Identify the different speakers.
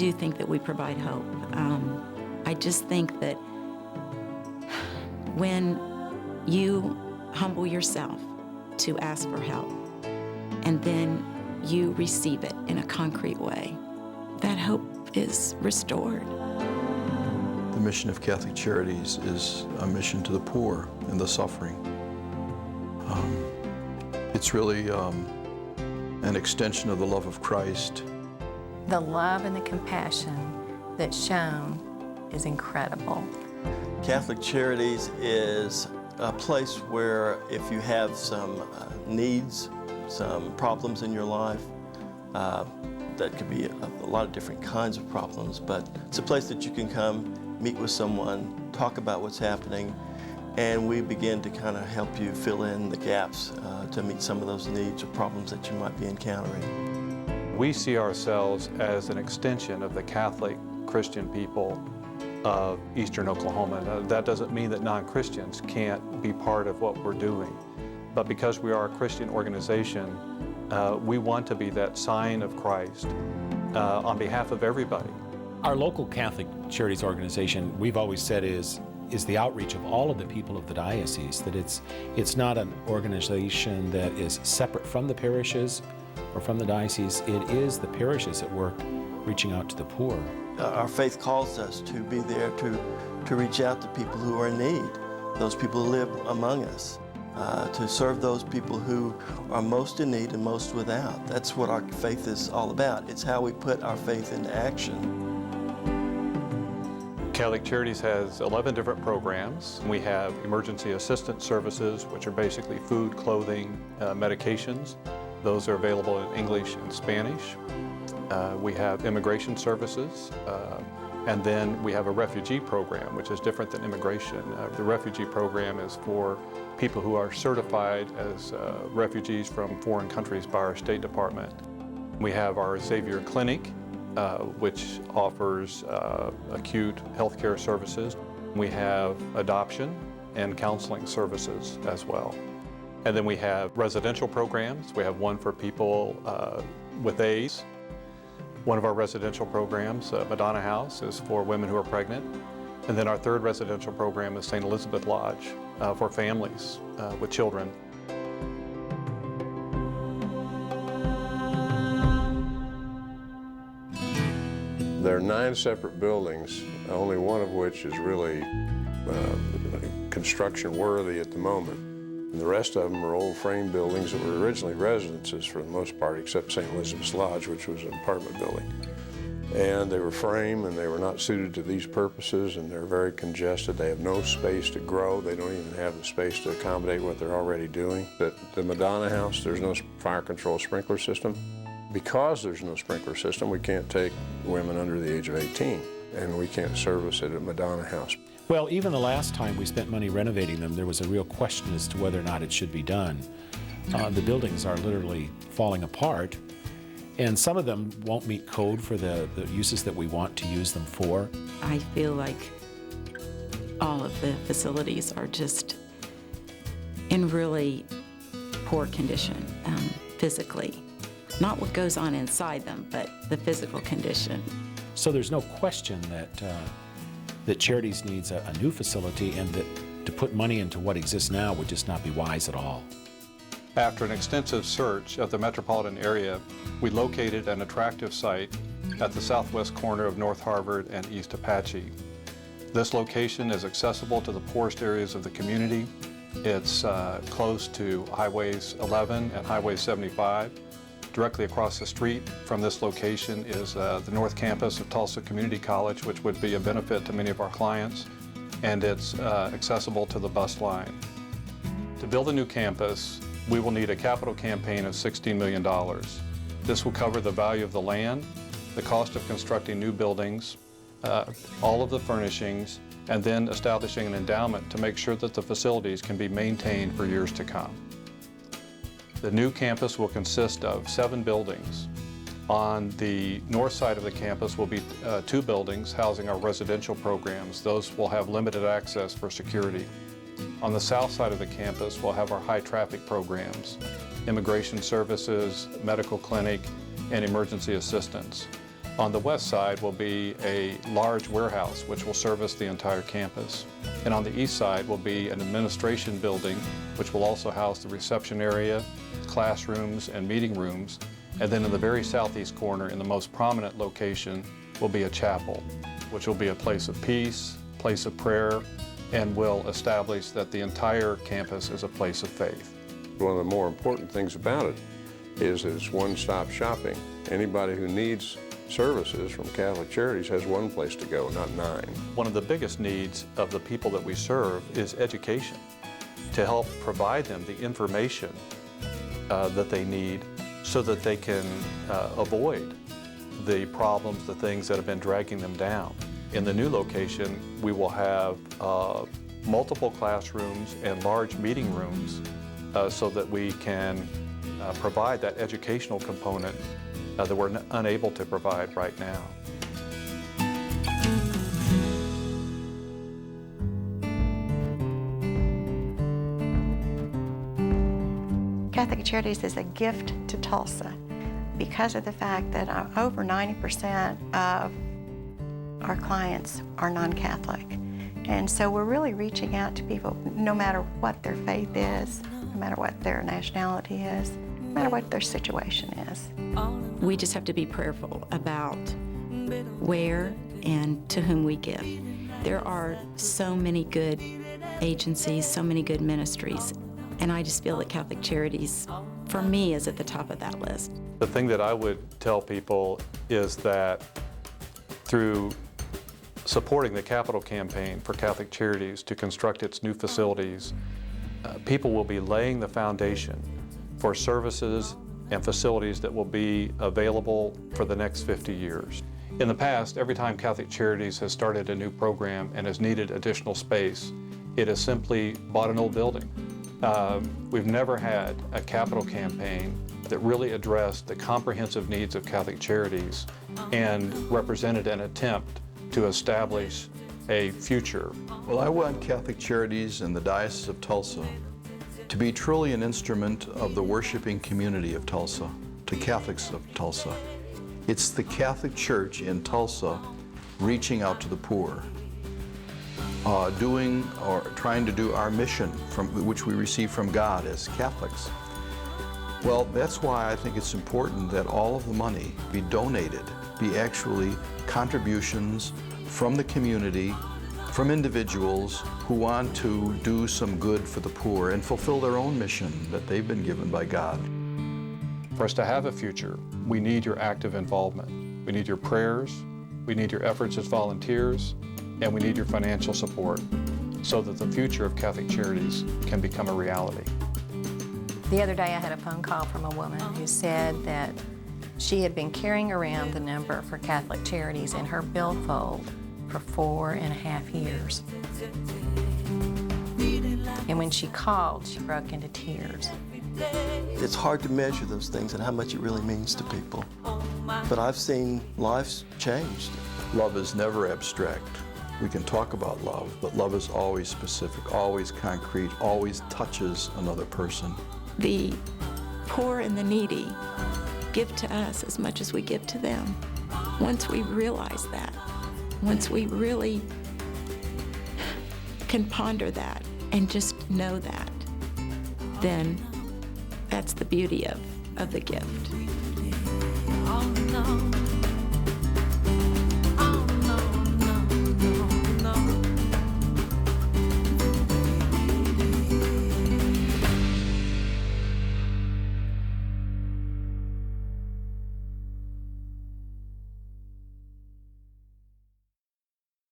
Speaker 1: do think that we provide hope. I just think that when you humble yourself to ask for help, and then you receive it in a concrete way, that hope is restored.
Speaker 2: The mission of Catholic Charities is a mission to the poor and the suffering. It's really an extension of the love of Christ.
Speaker 3: The love and the compassion that's shown is incredible.
Speaker 4: Catholic Charities is a place where if you have some needs, some problems in your life, that could be a lot of different kinds of problems, but it's a place that you can come, meet with someone, talk about what's happening, and we begin to kind of help you fill in the gaps to meet some of those needs or problems that you might be encountering.
Speaker 5: We see ourselves as an extension of the Catholic Christian people of Eastern Oklahoma. That doesn't mean that non-Christians can't be part of what we're doing, but because we are a Christian organization, we want to be that sign of Christ on behalf of everybody.
Speaker 6: Our local Catholic Charities organization, we've always said, is the outreach of all of the people of the diocese, that it's not an organization that is separate from the parishes or from the diocese. It is the parishes at work reaching out to the poor.
Speaker 4: Our faith calls us to be there to reach out to people who are in need, those people who live among us, to serve those people who are most in need and most without. That's what our faith is all about. It's how we put our faith into action.
Speaker 5: Catholic Charities has 11 different programs. We have emergency assistance services, which are basically food, clothing, medications. Those are available in English and Spanish. We have immigration services, and then we have a refugee program, which is different than immigration. The refugee program is for people who are certified as refugees from foreign countries by our State Department. We have our Xavier Clinic, which offers acute healthcare services. We have adoption and counseling services as well. And then we have residential programs. We have one for people with AIDS. One of our residential programs, Madonna House, is for women who are pregnant. And then our third residential program is St. Elizabeth Lodge for families with children.
Speaker 7: There are 9 separate buildings, only one of which is really construction worthy at the moment. And the rest of them are old frame buildings that were originally residences for the most part, except St. Elizabeth's Lodge, which was an apartment building. And they were frame and they were not suited to these purposes, and they're very congested. They have no space to grow. They don't even have the space to accommodate what they're already doing. At the Madonna House, there's no fire control sprinkler system. Because there's no sprinkler system, we can't take women under the age of 18, and we can't service it at Madonna House.
Speaker 6: Well, even the last time we spent money renovating them, there was a real question as to whether or not it should be done. The buildings are literally falling apart, and some of them won't meet code for the uses that we want to use them for.
Speaker 1: I feel like all of the facilities are just in really poor condition physically. Not what goes on inside them, but the physical condition.
Speaker 6: So there's no question that Charities needs a new facility, and that to put money into what exists now would just not be wise at all.
Speaker 5: After an extensive search of the metropolitan area, we located an attractive site at the southwest corner of North Harvard and East Apache. This location is accessible to the poorest areas of the community. It's close to Highways 11 and Highway 75. Directly across the street from this location is the North Campus of Tulsa Community College, which would be a benefit to many of our clients, and it's accessible to the bus line. To build a new campus, we will need a capital campaign of $16 million. This will cover the value of the land, the cost of constructing new buildings, all of the furnishings, and then establishing an endowment to make sure that the facilities can be maintained for years to come. The new campus will consist of 7 buildings. On the north side of the campus will be 2 buildings housing our residential programs. Those will have limited access for security. On the south side of the campus, we'll have our high traffic programs, immigration services, medical clinic, and emergency assistance. On the west side will be a large warehouse which will service the entire campus. And on the east side will be an administration building which will also house the reception area, classrooms, and meeting rooms. And then in the very southeast corner, in the most prominent location, will be a chapel, which will be a place of peace, place of prayer, and will establish that the entire campus is a place of faith.
Speaker 7: One of the more important things about it is that it's one-stop shopping. Anybody who needs services from Catholic Charities has one place to go, not 9.
Speaker 5: One of the biggest needs of the people that we serve is education, to help provide them the information that they need so that they can avoid the problems, the things that have been dragging them down. In the new location, we will have multiple classrooms and large meeting rooms so that we can provide that educational component that we're unable to provide right now.
Speaker 8: Catholic Charities is a gift to Tulsa because of the fact that over 90% of our clients are non-Catholic. And so we're really reaching out to people no matter what their faith is, no matter what their nationality is, no matter what their situation is.
Speaker 1: We just have to be prayerful about where and to whom we give. There are so many good agencies, so many good ministries, and I just feel that Catholic Charities, for me, is at the top of that list.
Speaker 5: The thing that I would tell people is that through supporting the capital campaign for Catholic Charities to construct its new facilities, people will be laying the foundation for services and facilities that will be available for the next 50 years. In the past, every time Catholic Charities has started a new program and has needed additional space, it has simply bought an old building. We've never had a capital campaign that really addressed the comprehensive needs of Catholic Charities and represented an attempt to establish a future.
Speaker 2: Well, I want Catholic Charities and the Diocese of Tulsa to be truly an instrument of the worshiping community of Tulsa, to Catholics of Tulsa. It's the Catholic Church in Tulsa reaching out to the poor, doing or trying to do our mission which we receive from God as Catholics. Well, that's why I think it's important that all of the money be donated, be actually contributions from the community, from individuals who want to do some good for the poor and fulfill their own mission that they've been given by God.
Speaker 5: For us to have a future, we need your active involvement. We need your prayers, we need your efforts as volunteers, and we need your financial support so that the future of Catholic Charities can become a reality.
Speaker 3: The other day I had a phone call from a woman who said that she had been carrying around the number for Catholic Charities in her billfold for 4.5 years. And when she called, she broke into tears.
Speaker 4: It's hard to measure those things and how much it really means to people. But I've seen lives changed.
Speaker 2: Love is never abstract. We can talk about love, but love is always specific, always concrete, always touches another person.
Speaker 1: The poor and the needy give to us as much as we give to them. Once we realize that, once we really can ponder that and just know that, then that's the beauty of the gift.